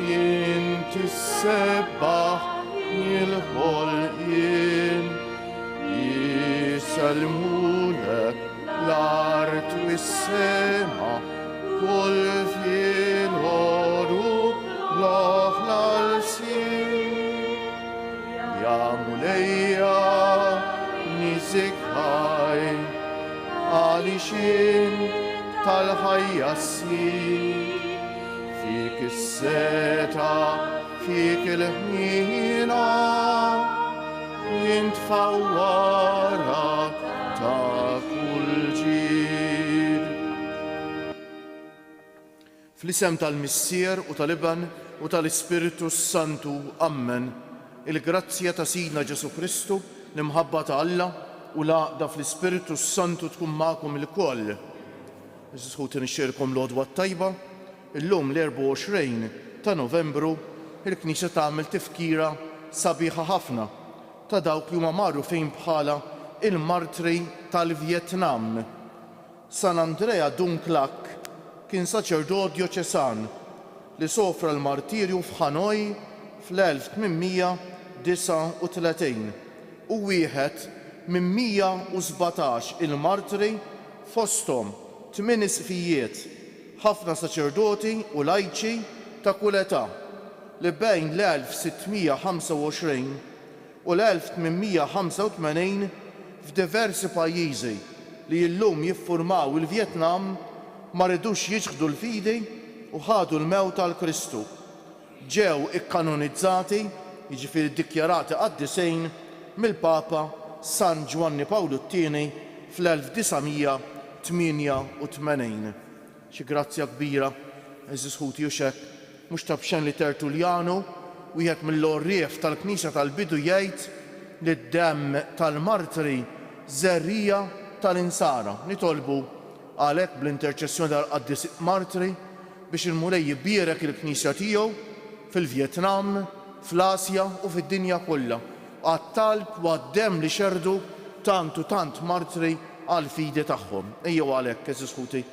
inti sebbaħ il-ħolqien, jisalmulek l-art u s-sema, kull fil-ħoru l-oħla l-sin. Ja mulejja nizik ħaj, għalixin tal-ħajja s-sin, fik is-seta, fik il-ħnina, jintfawwara ta' kull ġil. Fl-isem tal-Missier u tal-Iban u tal-Ispiritu Santu, ammen. Il-grazzja ta' Sidna Ġesu Kristu, l-imħabba ta' Alla u l-għaqda fl-Ispiritu Santu tkun magħkom il-koll. Iżżħuti nixxierkom l-għodwa tajba, illum l-24 ta' Novembru il-Knisja tagħmel tifkira sabiħa ħafna ta' dawk li huma magħrufin bħala il-martri tal-Vjetnam. San Andrea Dungklak kien saċerdot djoċesan li sofra l-martirju f'Hanoi fl-1839 u wieħed minn 117 il-martri fosthom 8 isfijiet, ħafna saċerdoti u lajċi ta' kull età li bejn l-1625 u l-1885 f'diversi pajjiżi li llum jiffurmaw il-Vjetnam ma ridux jiġħdu l-fidi u ħadu l-mewt tal-Kristu. Ġew ikkanonizzati, jiġifieri ddikjarati qaddisejn mill-Papa San Giovanni Pawlu II fl-1988. Xi grazzja kbira, eżisħuti u xek, mhux tabxen li Tertuljanu, wieħed mill-orrief tal-Knisja tal-bidu jgħid li d-demm tal-martri żerrija tal-insara. Nitolbu għalhekk bl-interċessjoni tal-qaddis martri biex il-Mulej jibbierek il-Knisja tiegħu fil-Vjetnam, fl-Asja u fid-dinja kollha. Għat-talb u għad-demm li xerdu tant u tant martri għal-fidi tagħhom. Ejjew għalhekk eżisħuti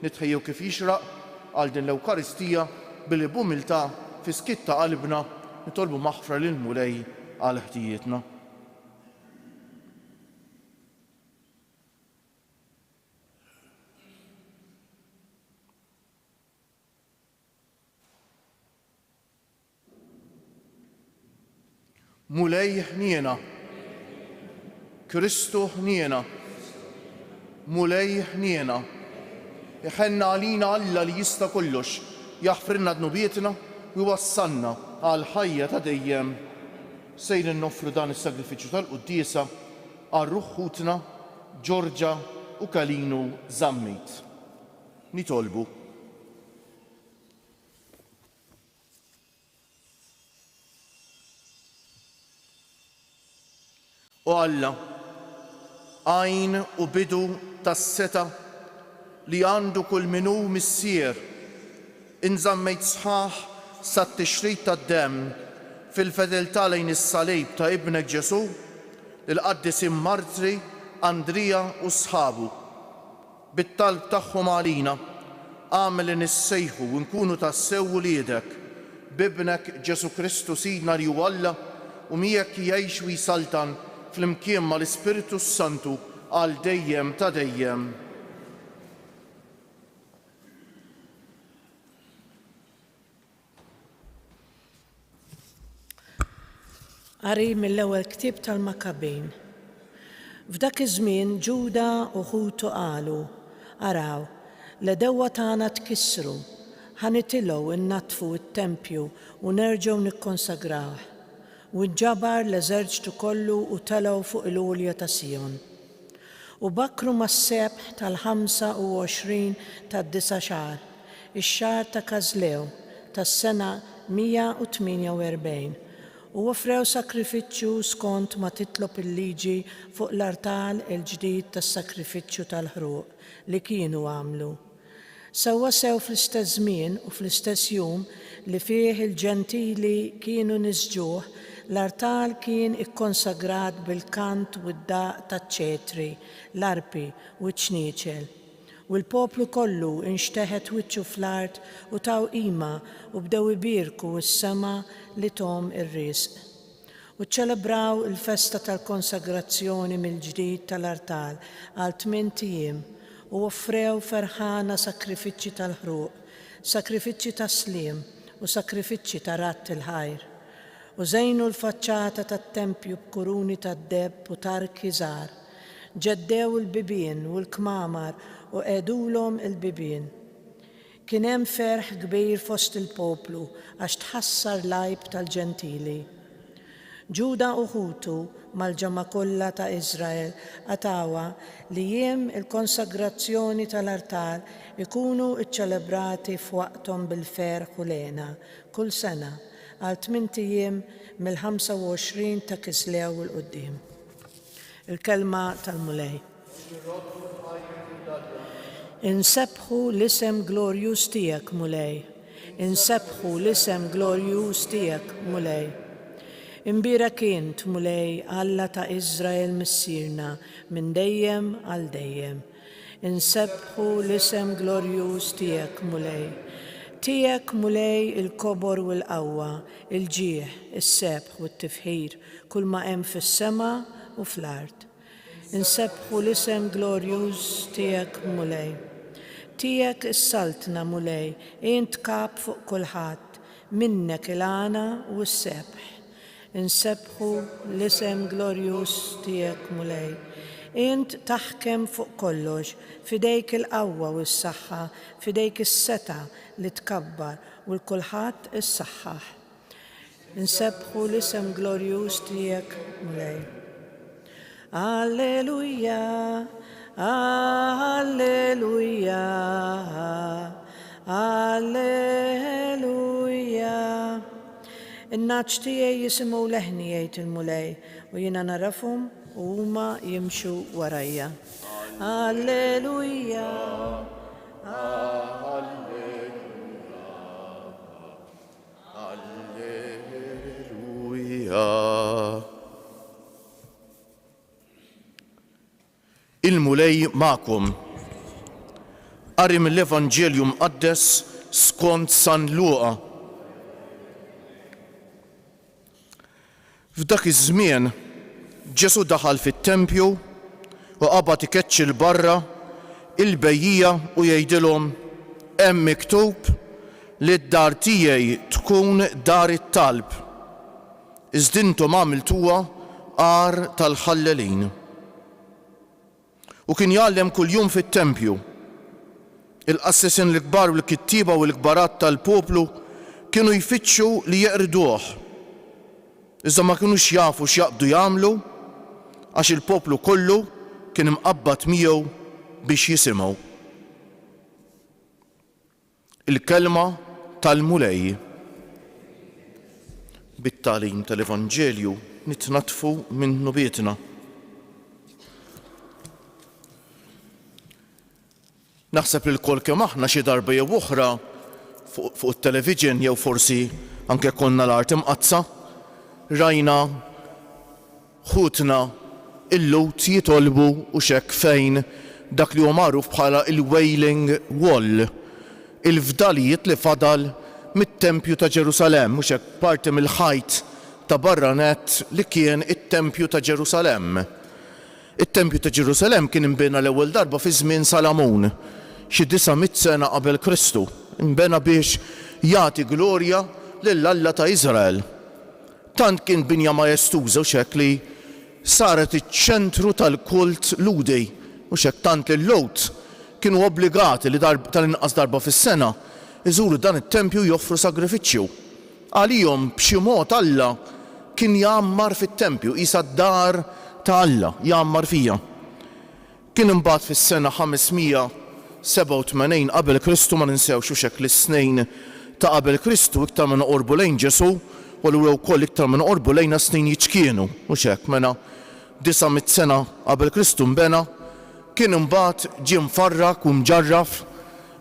nitħejjew kif jixraq għal din l-Ewkaristija billi b'umiltà fi skitta qalbna nitolbu maħfra lil Mulej għal ħtijietna. Mulej ħniena, Kristu ħniena, Mulej ħniena. Iħenna għalina Alla li jista' kollox, jaħfrilna dnubietna u jwassalna għal ħajja ta' dejjem. Sejrin noffru dan is-sagrifiċċju tal-Quddiesa għal ruħħutna Ġorġa u Kalinu Żammit. Nitolbu. U Alla, għajn u bidu tas-seta li għandu kull min hu missier, inżammejt sħaħ sat-tixrid tad-demm fil-fedeltà lejn is-salib ta' ibnek Ġesu, il-qaddisin martri Andrija u sħabu. Bit-talb tagħhom għalina għamel li nissejħu u nkunu tassew wliedek b'ibnek Ġesu Kristu Sidna li hu Alla u miegħek jgħix u jsaltan fl-imkien mal-Ispiritu Santu għal dejjem ta' dejjem. Qari mill-ewwel ktieb tal-Makkabejn. F'dak iż-żmien Ġuda u ħutu qalu, araw, l-edewwa tagħna tkissru, ħanitilgħu innatfu t-tempju u nerġgħu nikkonsagrawh. U ġabar l-eżerċitu kollu u telgħu fuq il-għolja ta' Sion. U bakru mas-sebħ tal-25 tad-9 xahar, ix-xahar ta' Każlew tas-sena 148. U offrew sakrifiċċju skont ma titlob il-liġi fuq l-artal il-ġdid tas-sakrifiċċju tal-ħruq li kienu għamlu. Sewwa sew fl-istess żmien u fl-istess jum li fih il-ġentili kienu nisġuh, l-artal kien ikkonsagrat bil-kant u d-daq taċ-ċetri, l-arpi u ċ-ċnieċel. U l-poplu kollu inxteħet wiċċu fl-art u taw qima u bdew ibirku s-sema li tom ir-risq. U ċċelebraw il-festa tal-konsagrazzjoni mill-ġdid tal-artal għal 8 ijiem u offrew ferħana sakrifiċċji tal-ħruq, sakrifiċċji tas-sliem u sakrifiċċji ta' ratt il-ħajr. U żejnu l-faċċata tat-tempju b'kuruni tad-debb u tarki żgħar. Ġeddew il-bibien u l-kmamar u qegħdulhom il-bibien. Kien hemm ferħ kbir fost il-poplu għax tħassar l-għajb tal-ġentili. Ġuda u ħutu mal-ġama kollha ta' Iżrael għatawa li jiem il-konsagrazzjoni tal-artal ikunu iċċelebrati f'waqthom bil-ferħ u lena kull sena għal 8 ijiem mill-25 ta' Kislew il-qudiem. Il-kelma tal-mulej. Insebħu l-isem glorjuż tiegħek mulej. Insebħu l-isem glorjuż tiegħek mulej. Imbierak int mulej Alla ta' Iżrael missierna minn dejjem għal dejjem. Insebħu l-isem glorjuż tiegħek mulej. Tiegħek mulej il-kobor u l-qawwa, il-ġieħ, is-sebħ u t-tifħir, kull ma hemm fis-sema u fl-art. Insebħu l-isem glorjuż tiegħek mulej. Tiegħek is-saltna mulej, int kap fuq kulħadd, minnek il-għana u s-sebħ. Insebħu l-isem glorjuż tiegħek mulej. Int taħkem fuq kollox, fidejk il-qawwa u s-saħħa, fidejk is-seta li tkabbar u l-kulħadd is-saħħaħ. Insebħu l-isem glorjuż tiegħek mulej. Alleluja, alleluja, alleluja. In-naċ tiegħi jisimgħu leħni jgħid il-mulej u jiena narafhom u huma jimxu warajja. Alleluja, alleluja. Il-mulej ma'kom. Qari mill-Evanġelju Mqaddes skont San Luqa. F'dak iż-żmien Ġesu daħal fit-tempju u qabad ikeċċi l-barra il-bejjija u jgħidilhom hemm miktub li d-dar tiegħi tkun dar it-talb. Iżda intom għamiltuha għar tal-ħallelin. U kien jgħallem kuljum fit-tempju. Il-qassisien l-kbar u l-kittiba u l-kbarat tal-poplu kienu jfittxu li jeqrduh. Iżda ma kinux jafu x'jaqbdu jagħmlu għax il-poplu kollu kien imqabbad miegħu biex jisimgħu. Il-kelma tal-mulej. Bit-tagħlim tal-Evanġelju nitnatfu minn nubietna. Naħseb li l-kol kemm aħna xi darba jew oħra fuq it-television jew forsi anke konna l-art imqazza, rajna ħutna il-lut jitolbu u xekk fejn dak li huwa magħruf bħala il-Wailing Wall, il-fdalijiet li fadal mit-Tempju ta' Ġerusalemm, mhux hekk parti mill-ħajt ta' barranet li kien it-Tempju ta' Ġerusalemm. It-Tempju ta' Ġerusalemm kien imbena l-ewwel darba fi żmien Salamun, xi 900 sena qabel Kristu, imbena biex jagħti glorja lill-Alla ta' Iżrael. Tant kien binja majestuża u xekk li saret iċ-ċentru tal-kult ludi u xekk tant li l-Lowt kienu obbligati li tal-inqas darba fis-sena iżuru dan it-tempju joffru sagrifiċċju. Għalihom b'xi mod Alla kien jgħammar fit-tempju qisha d-dar ta' Alla jgħammar fija. Kien imbagħad fis-sena 587 qabel Kristu, ma ninsewx hekk l-snejn ta' qabel Kristu iktar ma noqorbu lejn Ġesu u wkoll iktar ma noqorbu lejna snin jiċkienu, mhux hekk mela 900 sena qabel Kristu mbena, kien imbagħad ġie mfarrak u mġarraf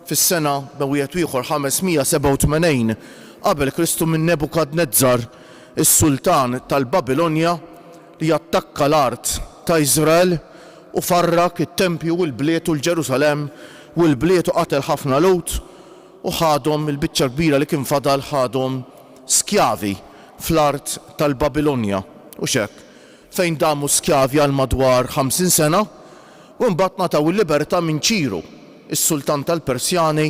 fis-sena b'wieħed ieħor 587 qabel Kristu minn Nebukadnezzar, is-sultan tal-Babilonja li attakka l-art ta' Iżrael u farrak it-tempju u l-bliet u l-Ġerusalemm u l-bliet u qatel ħafna Lut u ħadhom il-biċċa kbira li kien fadal ħadhom skjavi fl-art tal-Babilonja u x'hekk fejn damu skjavi għal madwar 50 sena u mbagħad nataw il-libertà minn Ċiru, is-sultan tal-Persjani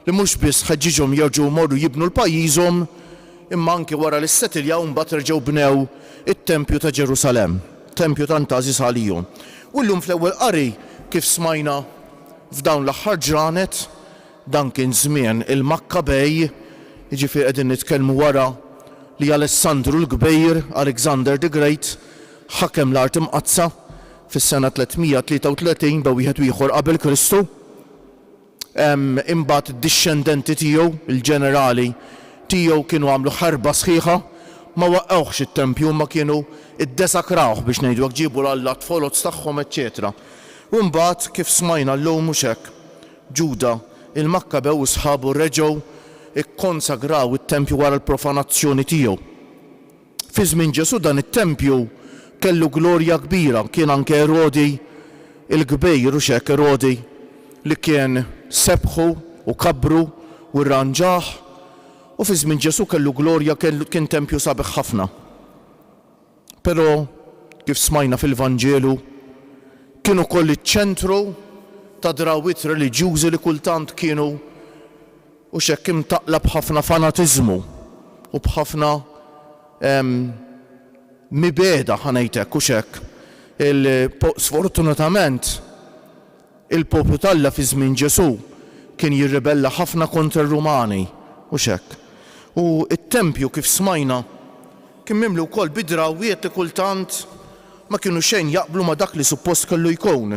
li mhux biss ħeġġiġhom jerġgħu jmorru jibnu l-pajjiżhom imma anke wara li ssettiljaw mbagħad terġgħu bnew it-Tempju ta' Ġerusalemm, Tempju ta' Antażis għalihom. U llum fl-ewwel qari kif smajna f'dawn l-aħħar ġranet dan kien żmien il-Makkabej, jiġifieri qegħdin nitkellmu wara li Alessandru l-Kbir, Alexander the Great, ħakem l-art imqazza fis-sena 333 ba' wieħed ieħor qabel Kristu. Imbagħad id-dixxendenti tiegħu, il-ġenerali tiegħu kienu għamlu ħarba sħiħa, ma waqqgħux it-tempju ma kienu iddesakrawh biex ngħidu hekk ġibu l-alla tfolot tagħhom eċċetera. U mbagħad kif smajna llum mhux hekk, Ġuda il-Makkabew u sħabu reġgħu ikkonsagraw it-tempju wara l-profanazzjoni tiegħu. Fi żmien Ġesu dan it-tempju kellu glorja kbira, kien anke Erodi il-Kbir u x'hekk Erodi li kien sebħu u kabru u rranġaħ u fi żmien Ġesu kellu glorja kien tempju sabiħ ħafna. Però kif smajna fil-Vanġelu kien ukoll iċ-ċentru ta' drawwiet reliġjużi li kultant kienu u x'hekk imtaqla b'ħafna fanatiżmu u b'ħafna mibeda ħanejtek u x'hekk. Sfortunatament il-poplu Alla fi żmien Ġesu kien jirribella ħafna kontra r-Rumani u x'hekk. U t-tempju kif smajna kien mimlu wkoll bidrawwiet li kultant ma kienu xejn jaqblu ma dak li suppost kellu jkun.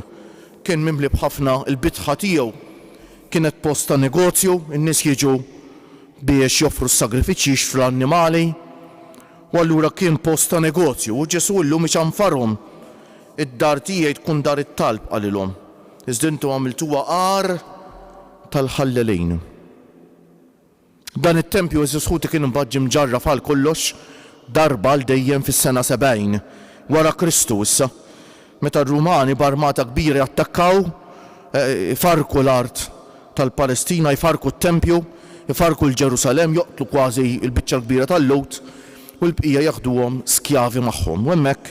Kien mimli b'ħafna il-bitħa tiegħu kienet post ta' negozju, in-nies jiġu biex joffru s-sagrifiċċji jixfru annimali u allura kien post ta' negozju u Ġesu llum iċanfarhom id-dar tiegħi tkun dar it-talb qalilhom. Iżda intom għamiltuha għar tal-ħallelejn. Dan it-tempju eżisħuti kien imbagħad mġarraf għal kollox darba għal dejjem fis-sena 70 wara Kristu issa. Meta r-Rumani b'armata kbira jattakkaw, ifarku l-art tal-Palestina, jfarku t-tempju, jfarku l-Ġerusalem, joqtlu kważi l-biċċa kbira tal-Lut u l-bqija jaħduhom skjavi magħhom. U hemmhekk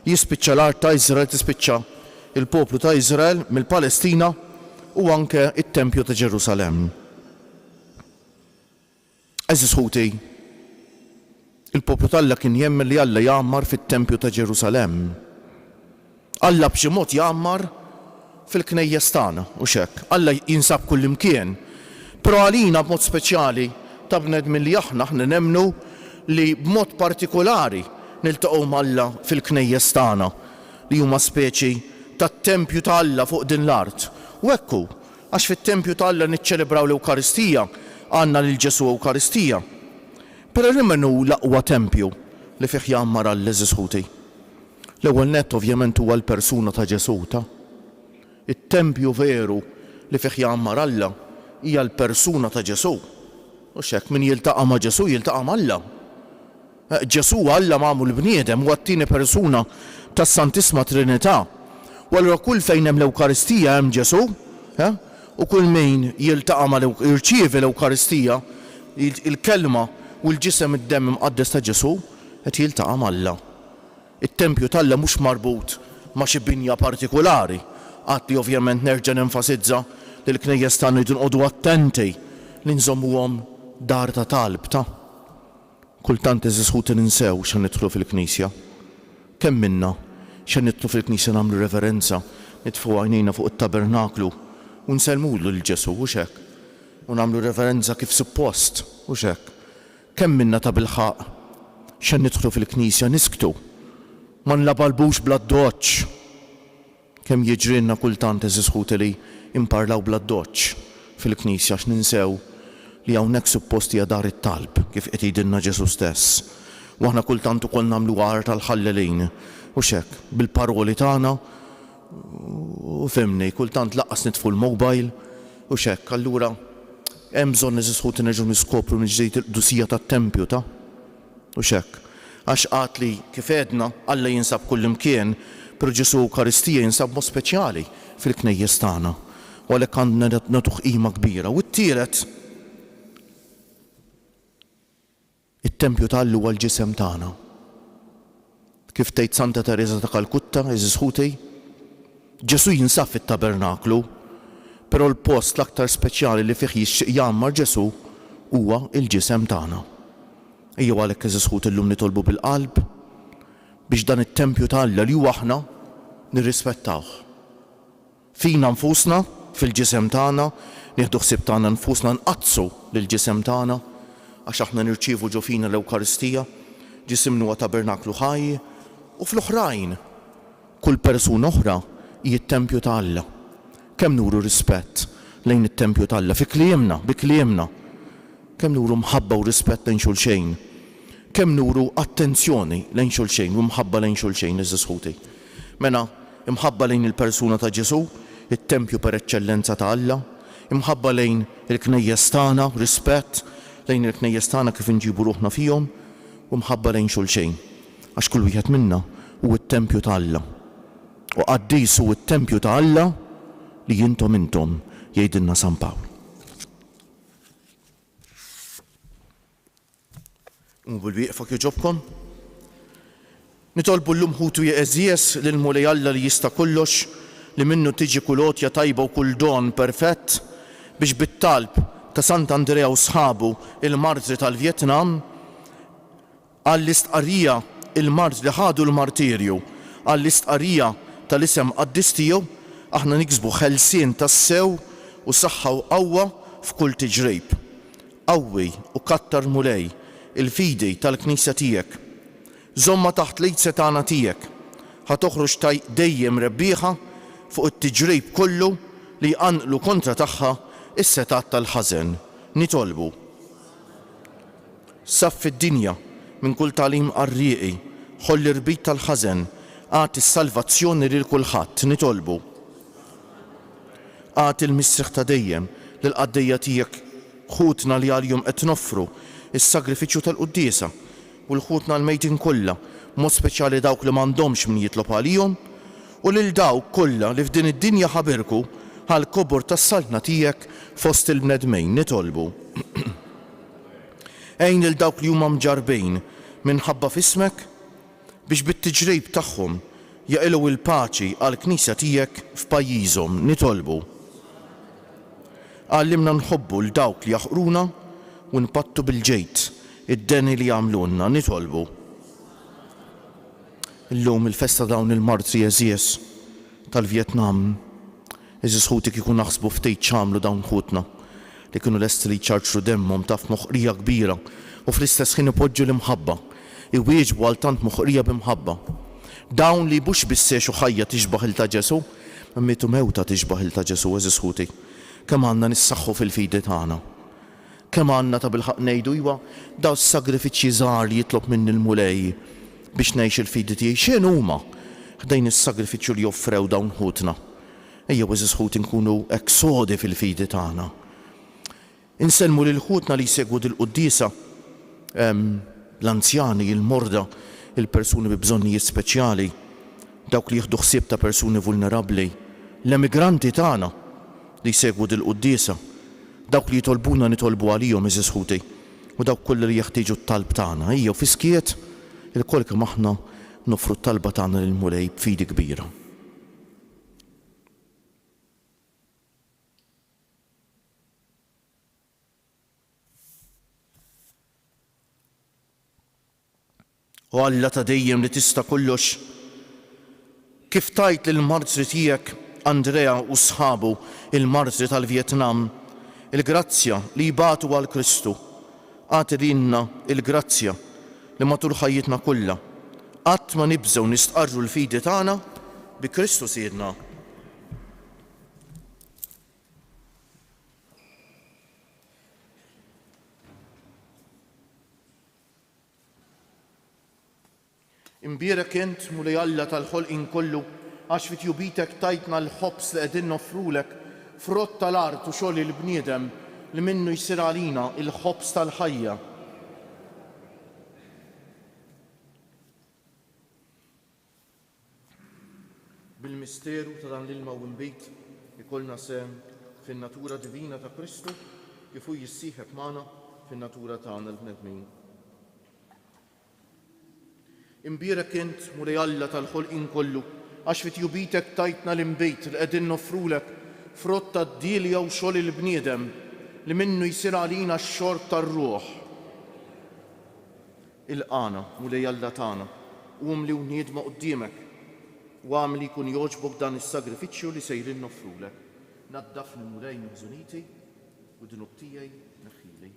jispiċċa l-art ta' Iżrael, tispiċċa il-poplu ta' Iżrael mill-Palestina u anke it-Tempju ta' Ġerusalem. Eżisħuti, il-poplu Alla kien jemmen li Alla jgħammar fit-Tempju ta' Ġerusalem. Alla b'xi mod jgħammar fil-knejjes tagħna u x'hekk. Alla jinsab kull imkien. Però għalina b'mod speċjali ta' bnedmin li aħna nemmnu li b'mod partikolari niltaqgħu m'Alla fil-knejjes tagħna li huma speċi tat-tempju ta' Alla fuq din l-art. U hekk hu, għax fit-tempju ta' Alla niċċelebraw l-Ewkaristija, għandna lil Ġesu Ewkaristija. Però li minnu l-aqwa tempju li fih jgħammar Alla eżisħuti? L-ewwel nett ovvjament huwa l-persuna ta' Ġesu ta'. It-tempju veru li fih jgħammar Alla hija l-persuna ta' Ġesu. U x'hekk min jiltaqa' ma' Ġesu jiltaqa' m'Alla. Ġesu Alla magħmul bniedem huwa t-tieni persuna tas-Santisma Trinità. U allura kull fejn hemm l-Ewkaristija hemm Ġesu, u kull min jiltaqa' jirċievi l-Ewkaristija, il-kelma u l-ġisem id-demm imqaddes ta' Ġesu qed jiltaqa' m'Alla. It-tempju tal-Alla mhux marbut ma' xi binja partikolari. Għad li ovvjament nerġa' nenfasizza li l-knejjes tagħna jridu nqogħdu attenti li nżommuhom dar ta' talb ta'. Kultant eżisħuti ninsew x'għan nidħlu fil-Knisja. Kemm minna x'għan nidħlu fil-Knisja nagħmlu reverenza, nitfgħu għajnejna fuq it-tabernaklu u nsellmulu lil Ġesu u x'hekk. U nagħmlu reverenza kif suppost u x'hekk. Kemm minna ta' bilħaq x'għan nidħlu fil-Knisja nisktu. Ma nlabalbux bla doċċ. Kemm jiġrilna kultant eżisħuti li imparlaw bla doċċ fil-Knisja x'ninsew li hawnhekk suppost hija dar it-talb kif qed jgħidilna Ġesu stess. U aħna kultant ukoll nagħmlu għar tal-ħallelejn u x'hekk bil-paroli tagħna u fimni kultant laqqas nitfu l-mobile u x'hekk. Allura hemm bżonn eżisħuti nerġgħu niskopru mill-ġdid il-qdusija tat-tempju ta' u x'hekk. Għax qatt li kif għedna Alla jinsab kull imkien, però Ġesu Ewkaristija jinsab mod speċjali fil-knejjes tagħna. u għalhekk għandna nagħtuh qima kbira. U t-tielet, it-Tempju ta' Alla huwa l-ġisem tagħna. Kif tgħid Santa Teresa ta' Kalkutta, eżis ħutej, Ġesu jinsab fit-tabernaklu, però l-post l-aktar speċjali li fih jixtieq jammar Ġesu huwa l-ġisem tagħna. Ejjew għalhekk eżis ħut illum nitolbu bil-qalb biex dan it-Tempju ta' Alla li huwa aħna nirrispettawh. Fina nfusna, fil-ġisem tagħna, nieħdu ħsieb tagħna nfusna nqazzu lill-ġisem tagħna għax aħna nirċievu ġo fina l-Ewkaristija, ġisimna huwa tabernaklu ħaj, u fl-oħrajn kull persuna oħra hija t-Tempju ta' Alla. Kemm nuru rispett lejn it-Tempju ta' Alla fi kliemna, bi kliemna. Kemm nuru mħabba u rispett lejn xulxejn. Kemm nuru attenzjoni lejn xulxejn u mħabba lejn xulxejn eżis ħutej. Mela imħabba lejn il-persuna ta' Ġesu, it-Tempju per eċċellenza ta' Alla, imħabba lejn il-knejjes tagħna, rispett lejn il-knejjes tagħna kif inġibu ruħna fihom, u mħabba lejn xulxejn. Għax kull wieħed minna huwa t-Tempju ta' Alla. U qaddis huwa t-Tempju ta' Alla li intom jgħidilna San Pawl. U bil-wieqfa jogħġobkom. Nitolbu llum ħutu Eżies lil Mulej Alla li jista' kollox, li minnu tiġi kull għotja tajba u kull don perfett biex bit-talb ta' Sant Andrea u sħabu il-martri tal-Vjetnam għall-istqarrija il-martri li ħadu l-martirju għall-istqarrija tal-isem qaddis tiegħu aħna niksbu ħelsien tas-sew u saħħa u qawwa f'kull tiġrejb. Qawwi u kattar Mulej il-fidi tal-Knisja tiegħek. Żomma taħt l-ejt setana tiegħek. Ħatoħroġ dejjem rebbieħa fuq it-tiġrejb kollu li jqanqlu kontra tagħha is-setat tal-ħażen. Nitolbu. Saffi d-dinja minn kull tagħlim qarrieqi, ħolli rbit tal-ħażen, għati s-salvazzjoni lil kulħadd. Nitolbu. Għati l-missiħ ta' dejjem lil qaddejja tiegħek ħutna li għalihom qed noffru is-sagrifiċċju tal-quddiesa u l-ħutna l-mejtin kollha, mod speċjali dawk li m'għandhomx min jitlob għalihom, u lil dawk kollha li f'din id-dinja ħabirku għall-kobor tas-saltna tiegħek fost il-bnedmejn. Nitolbu. Ejn lil dawk li huma mġarbejn minħabba f'ismek biex bit-tiġrejb tagħhom jaqilgħu il-paċi għall-Knisja tiegħek f'pajjiżhom. Nitolbu. Għallimna nħobbu l dawk li jaħqruna u npattu bil-ġejt id-deni li għamlunna. Nitolbu. Illum il-festa dawn il-martri Eżies tal-Vjetnam, eżis ħuti kieku naħsbu ftit x'għamlu dawn ħutna li kienu lesti li jċarċru demmhom taf moħqrija kbira u fl-istess ħin ipoġġu l-imħabba, iwieġbu għal tant moħqrija b'imħabba. Dawn li mhux bissexu ħajja tixbaħ il ta' Ġesu, mietu mewta tixbaħ il ta' Ġesu eżis ħuti. Kemm għandna nissaħħu fil-fidi tagħna. Kemm għandna ta' bilħaq ngħidu iwa daw s-sagrifiċċji żgħar li jitlob minn il-Mulej biex ngħix il-fidi tiegħi x'in huma ħdejn is-sagrifiċċju li joffrew dawn ħutna. Ejjew eżis ħut inkunu eksodi fil-fidi tagħna. Insellmu lil ħutna li jsegwu dil-quddiesa l-anzjani, il-morda, il-persuni bi bżonnijiet speċjali, dawk li jieħdu ħsieb ta' persuni vulnerabbli, l-emigranti tagħna li jsegwu dil-quddiesa, dawk li jitolbuna nitolbu għalihom eżis ħuti, u dawk kollha li jeħtieġu t-talb tagħna. Ejjew fiskiet il-kol kemm aħna nofru t-talba tagħna lil Mulej b'fidi kbira. U Alla ta' dejjem li tista' kollox, kif tajt lill-martri tiegħek Andrea u sħabu il-martri tal-Vjetnam il-grazzja li jbatu għal Kristu, għati lilna il-grazzja li matul ħajjitna kollha qatt ma nibżgħu nistqarru l-fidi tagħna bi Kristu Siedna. Imbierek int Mulej Alla tal-ħolqien kollu għax fit-jubitek tajtna l-ħobs li qegħdin noffrulek frott tal-art u xogħol il-bniedem li minnu jsir għalina il-ħobs tal-ħajja. Bil-misteru ta' dan l-ilma u l-bejt ikollna sem fin-natura divina ta' Kristu kif hu jissieħeb magħna fin-natura tagħna l-bnedmin. Imbierek int mulej Alla tal-ħolqien kollu għax fit jubitek tajtna l-imbejt li qegħdin nofrulek frott tad-dielja u xogħol il-bniedem li minnu jsir għalina x-xorb tar-ruħ. Il-qana mulej Alla tagħna li wniedma quddiemek u għamli jkun jogħġbok dan is-sagrifiċċju li sejrin nofrulek. Naddafni mulej miħżuniti u dinub tiegħi neħħili.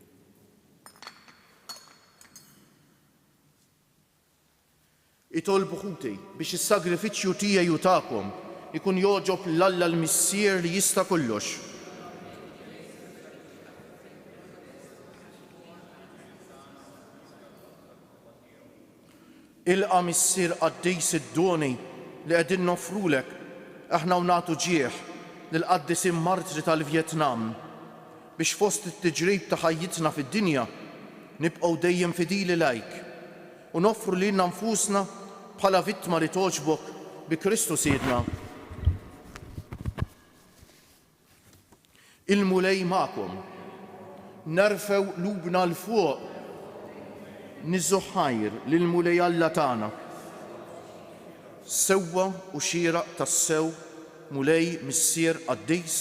Itolbu ħuti biex is-sagrifiċċju tiegħi u tagħkom ikun jogħġob l-Alla l-Missier li jista' kollox. Ilqa' Missier Qaddis id-doni li qegħdin nofrulek aħna u nagħtu ġieħ lill-qaddisin martri tal-Vjetnam biex fost it-tiġrib ta' ħajjitna fid-dinja nibqgħu dejjem fidili lejk u noffru lilna nfusna bħala vittma li togħġbok bi Kristu Siedna. Il-mulej magħkom nerfew lubna l fuq niżżu ħajr lill-mulej Alla tagħna. Sewwa u xieraq tas-sew mulej Missier Qaddis,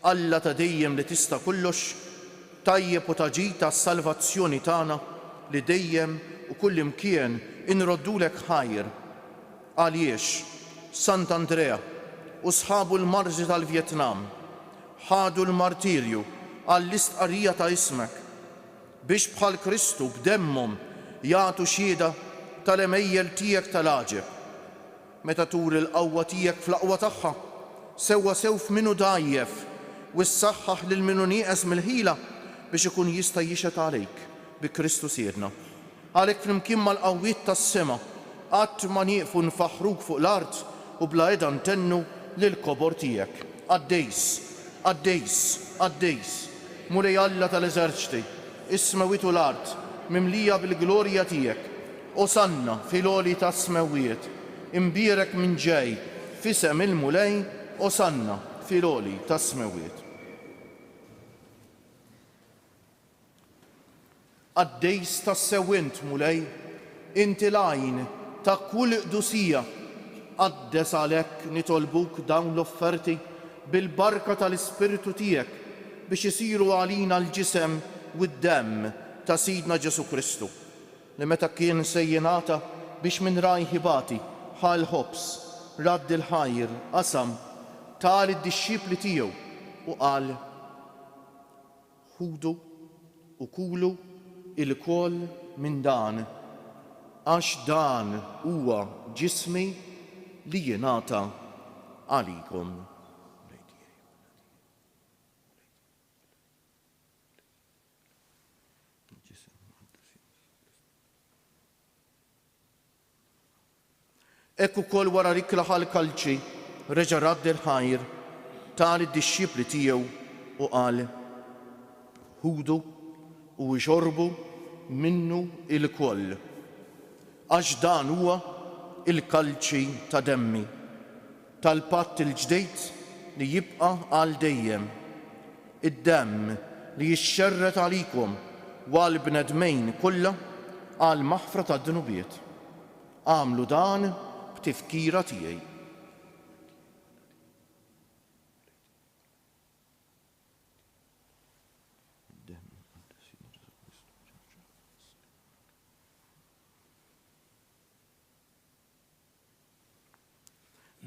Alla ta' dejjem li tista' kollox, tajjeb u taġid tas-salvazzjoni tagħna li dejjem u kull imkien inroddulek ħajr. Għaliex Sant Andrea u sħabu l-marġi tal-Vjetnam ħadu l-martirju għall-istqarrija ta' ismek biex bħal Kristu b'demmhom jagħtu xhieda tal-emejjel tiegħek tal-għaġeb. Meta tur il-qawwa tiegħek fl-aqwa tagħha, sewwa sew f'minnu dgħajjef u ssaħħaħ lil minnu nieqes mill-ħila biex ikun jista' jixhet għalejk bi Kristu Siedna. Għalhekk flimkien mal-qawwiet tas-sema qatt ma nieqfu nfaħħruk fuq l-art u bla qiegħda ntennu lill-kobor tiegħek. Qaddejs, Qaddejs, Qaddejs, mulej Alla tal-eżerċti, is-smewiet u l-art mimlija bil-glorja tiegħek. Osanna fil-għoli tas-smewiet, imbierek minn ġej f'isem il-mulej, osanna fil-għoli tas-smewiet. Qaddejs tas-sewwint mulej, inti l-għajn ta' kull qdusija, qaddes għalhekk nitolbuk dawn l-offerti bil-barka tal-Ispiritu tiegħek biex isiru għalina l-ġisem u d-demm ta' Sidna Ġesu Kristu li meta kien sejjenata biex minn rajħibati ħal ħobs radd il-ħajr qasam tal id-dixxipli tiegħu u qal ħudu u kulu il-kol minn dan għax dan huwa ġismi li jingħata għalikom. Ekk ukoll wara rikla ħal-kalċi reġa' radd il-ħajr tal id-dixxipli tiegħu u qal ħudu u jxorbu minnu il-koll għax dan huwa il-kalċi ta' demmi tal-patt il-ġdejd li jibqa' għal dejjem, id-demm li jixxerret għalikom u għall-bnedmejn kollha għal maħfra tad-dunubiet. Għamlu dan b'tifkira tiegħi.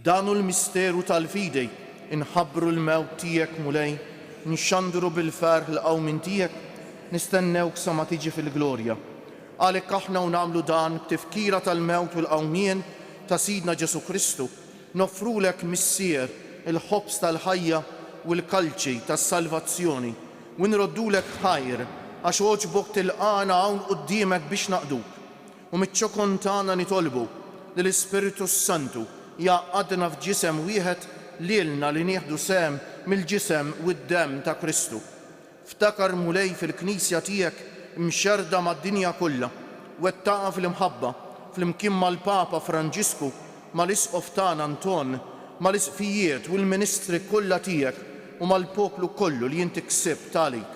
Danu l-misteru tal-fidej inħabbru l-mewt tiegħek mulej, nixxandru bil-ferħ l-qawmin tiegħek, nistennewk sa ma tiġi fil-glorja. Għalhekk aħna u nagħmlu dan b'tifkira tal-mewt u l-qawmien ta' Sidna Ġesu Kristu, noffrulek Missier il-ħobs tal-ħajja u l-kalċi tas-salvazzjoni u nroddulek ħajr għax oġbok tilqana hawn quddiemek biex naqduk u miċ-ċokon tagħna nitolbu li l-Ispiritu Santu jaqgħadna f'ġisem wieħed lilna li nieħdu sehem mill-ġisem u d-demm ta' Kristu. Ftakar mulej fil-Knisja tiegħek mxerda mad-dinja kollha, wettaqa fil-imħabba flimkien mal-Papa Franġisku, mal-Isqof tagħna Anton, mal-Isqfijiet u l-Ministri kollha tiegħek u mal-poplu kollu li inti ksibt għalik.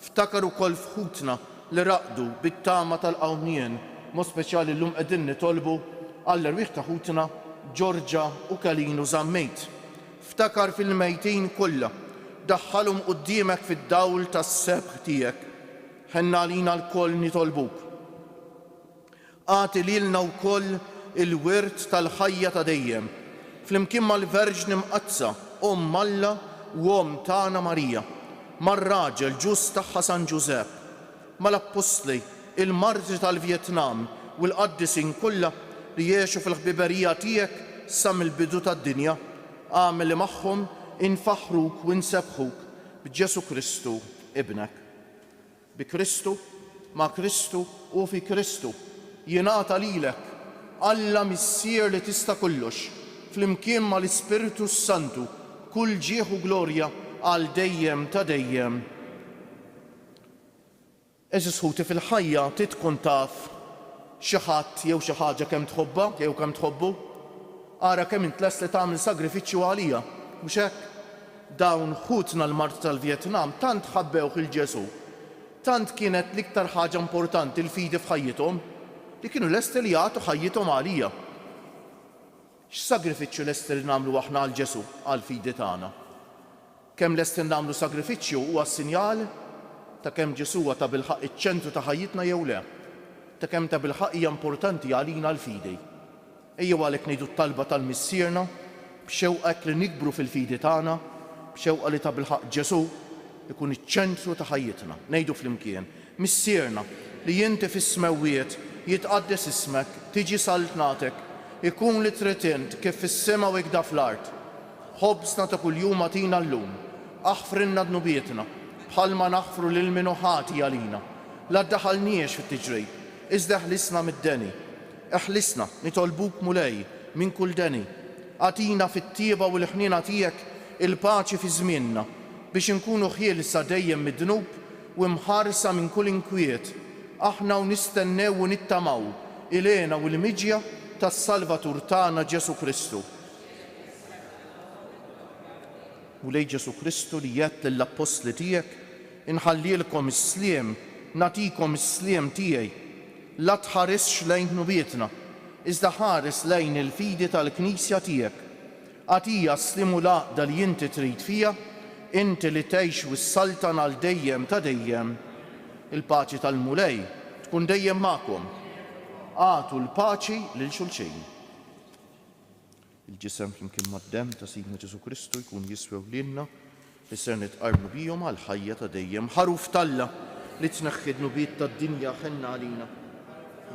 Ftakar ukoll fħutna li raqdu bit-tama tal-qawmien, mod speċjali llum qegħdin nitolbu għall-erwieħ ta' ħutna Ġorġa u Kalinu Żammejt. Ftakar fil-mejtin kollha, daħħalhom quddiemek fid-dawl tas-sebħ tiegħek. Ħenna għalina l-koll nitolbuk. Għati lilna wkoll il-wirt tal-ħajja ta' dejjem, flimkien mal-Verġni Mqazza, Alla u tagħna Marija, mar-raġel ġust tagħha San Ġusepp, mal-Apostli, il-Martri tal-Vjetnam u l-qaddisin kollha li jgħixu fil-ħbiberija tiegħek sa mill-bidu tad-dinja. Għamel li magħhom infaħruk u nsebħuk b'Ġesu Kristu ibnek. Bi Kristu, ma' Kristu u fi Kristu jingħata lilek Alla missier li tista' kollox, flimkien mal-Ispiritu Santu, kull ġieħ u glorja għal dejjem ta' dejjem. Eżis ħuti fil-ħajja titkun taf xi ħadd jew xi ħaġa kemm tħobba jew kemm tħobbu. Ara kemm int lest li tagħmel sagrifiċċju għalija, mhux hekk? Dawn ħutna l-Mart tal-Vjetnam tant ħabbewh il-Ġesu, tant kienet l-iktar ħaġa importanti l-fidi f'ħajjithom li kienu lesti li jagħtu ħajjithom għalija. X'sagrifiċċju lesti li nagħmlu aħna għal Ġesu għal fidi tagħna? Kemm lesti nagħmlu sagrifiċċju huwa sinjal ta' kemm Ġesu huwa ta' bilħaq iċ-ċentru ta' ħajjitna jew le, ta' kemm ta' bilħaq hija importanti għalina l-fidi. Ejjew għalhekk ngħidu t-talba tal-missierna b'xewqek li nikbru fil-fidi tagħna, b'xewqa li ta' bilħaq Ġesu ikun iċ-ċentru ta' ħajjitna. Ngħidu flimkien, missierna li inti fis-smewwiet jitqaddes ismek, tiġi saltnatek, ikun li trid int kif fis-sema u hekk fl-art. Ħobsna ta' kuljum agħtina llum, aħfrilna dnubietna bħalma naħfru lil min ħati għalina. La ddaħħalniex fit-tiġrib, iżda ħlisna mid-deni. Eħlisna nitolbuk mulej minn kull deni. Għatina fit-tieba u l-ħniena tiegħek il-paċi fi żmienna biex inkunu ħielsa dejjem mid-dnub u mħarsa minn kull inkwiet. Aħna u nistennew u nittamaw ilena u l-miġja tas-Salvatur tagħna Ġesu Kristu. U lej Ġesu Kristu li jgħid lill-Apostli tiegħek inħallilkom is-sliem, nagħtikom is-sliem tiegħi. La tħaresx lejn nubietna, iżda ħares lejn il-fidi tal-Knisja tiegħek. Għatija slimu l-għaqda li inti trid fija, inti li tgħix u s-saltan għal dejjem ta' dejjem. Il-paċi tal-mulej tkun dejjem magħkom. Għatu l-paċi lil xulxejn. Il-ġisem flimkien mad-dem ta' Sidna Ġesu Kristu jkun jiswew lilna li ser nitqarbu bihom għal ħajja ta' dejjem. Ħaruf talla li tneħħi d-nubiet tad-dinja ħenna għalina.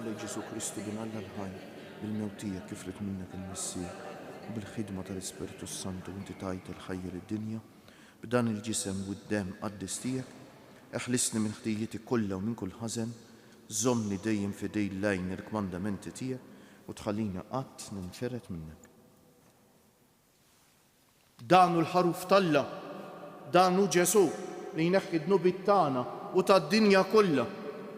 Lej Ġesu Kristu bin Alla l-ħajja bil-mewt tiegħek kif rid minnek il-Missija u bil-ħidma tal-Ispiritu Santu inti tajt il-ħajja lid-dinja b'dan il-ġisem u d-dem qaddis tiegħek. Eħlisni minn ħtijjieti kollha u minn kull ħażen, żommni dejjem fidej lejn il-kmandamenti tiegħek u tħallini qatt ninferet minnek. Danu l-ħaruf talla, danu Ġesu li jneħħi d-nubiet tagħna u tad-dinja kollha.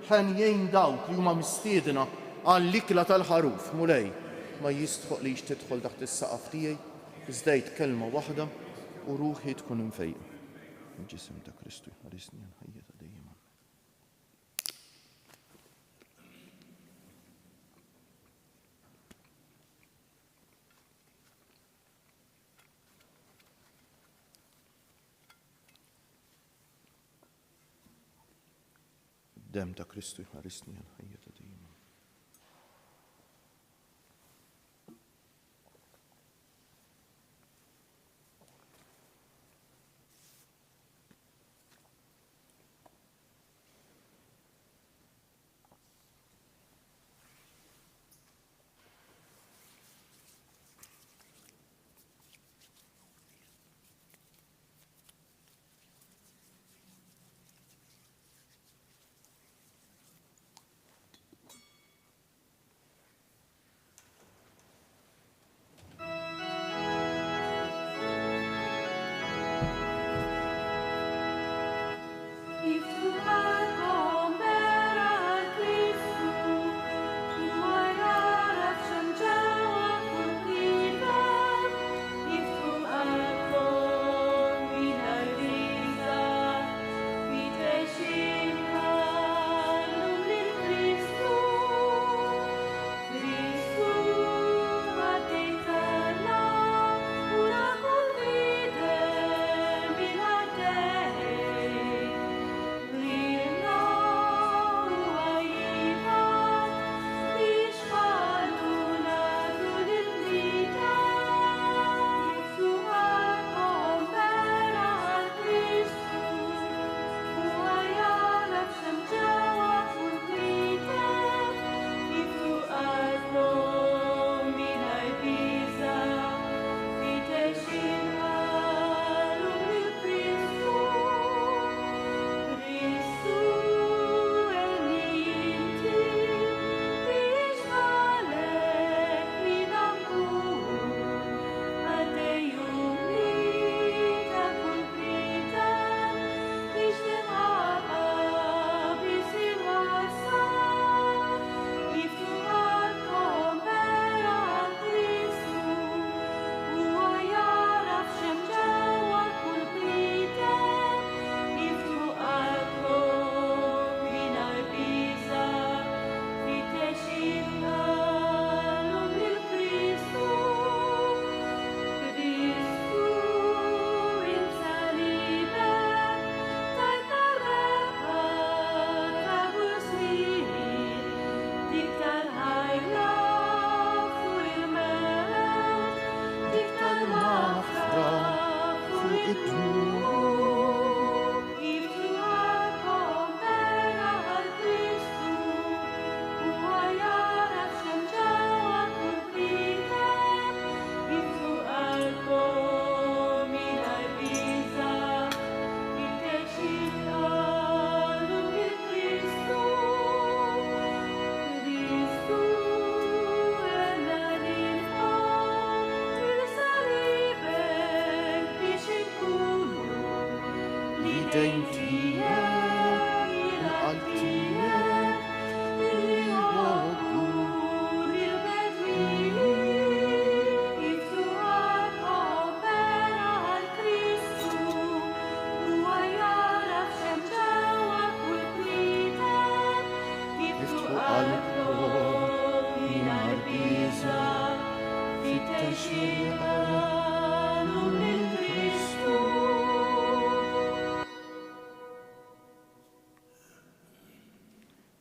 Ħen jgħin dawk li huma mistiedna għall-ikla tal-ħaruf mulej ma jistħoq li tidħol taħt is-saqaf tiegħi, iżdejt kelma waħda u ruħi tkun imfejqa. Il-ġisem ta' Kristu jħarisni għal ħajja ta' dejjem. Dem ta' Kristu jħarisni għal ħajja ta' dejjem.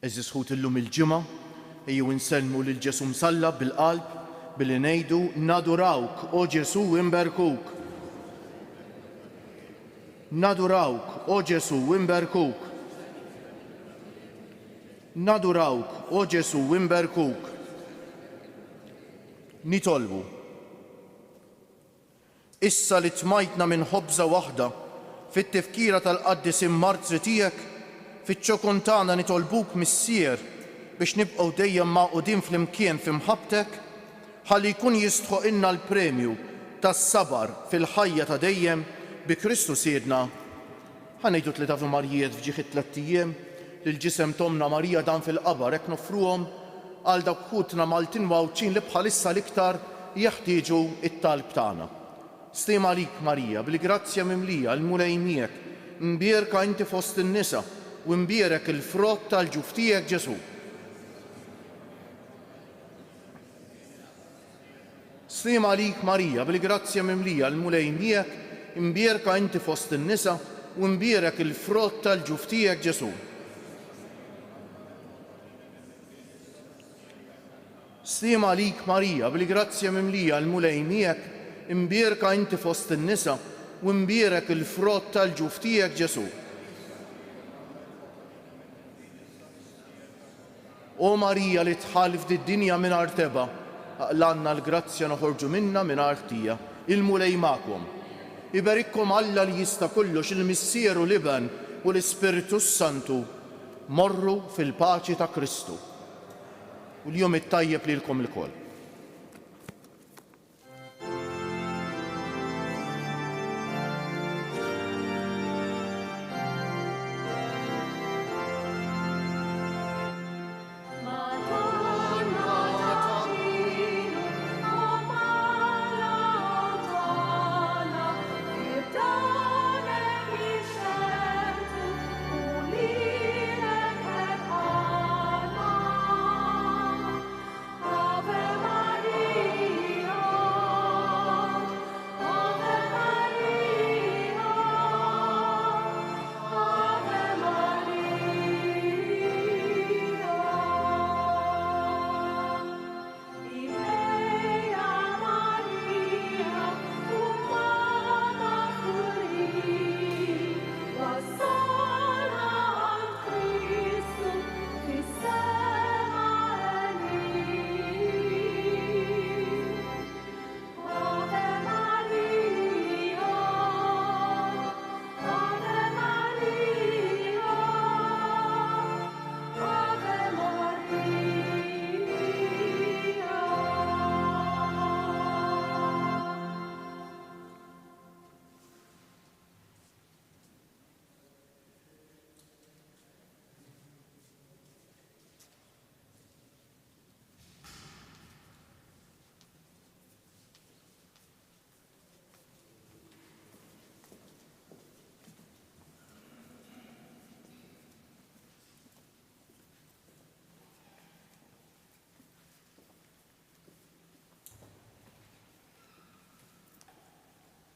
Eżis ħut illum il-ġimgħa ejjew insellmu lil Ġesu msallab bil-qalb billi ngħidu nadurawk o Ġesu imberkuk. Nadurawk o Ġesu imberkuk. Nadurawk o Ġesu imberkuk. Nitolbu. Issa li tmajtna minn ħobża waħda fit-tifkira tal-qaddis immartri tiegħek, fiċ-ċokun tagħna nitolbuk missier biex nibqgħu dejjem maqudin flimkien f'imħabbtek ħalli jkun jistħoq ilna l-premju tas-sabar fil-ħajja ta' dejjem bi Kristu Siedna. Ħanejdu tliet Ave Marijiet f'ġieħ it-tlet ijiem lill-ġisem Tomna Marija dan fil-qabar hekk nofruhom għal dawk ħutna Maltin wawċin li bħalissa l-iktar jeħtieġu it-talb tagħna. Stima għalik Marija, bil-grazzja mimlija l-mulej miegħek, mbierka inti fost in-nisa u mbierek il-frott tal-ġuf tiegħek Ġesu. Stima għalik Marija, bil-grazzja mimlija l-mulej miegħek, mbierka inti fost in-nisa u mbierek il-frott tal-ġuf tiegħek Ġesu. Stima għalik Marija, bil-grazzja mimlija l-mulej miegħek, imbierka inti fost in-nisa u imbierek il-frott tal-ġuf tiegħek Ġesu. O Marija li tħalif did-dinja mingħajr teba, aqlanna l-grazzja noħorġu minna mingħajr ħtija, il-mulej magħkom. Iberikkom Alla li jista' kollox il-Missieru Liben u l-Ispiritu Santu morru fil-paċi ta' Kristu. U l-jum it-tajjeb lilkom ilkoll.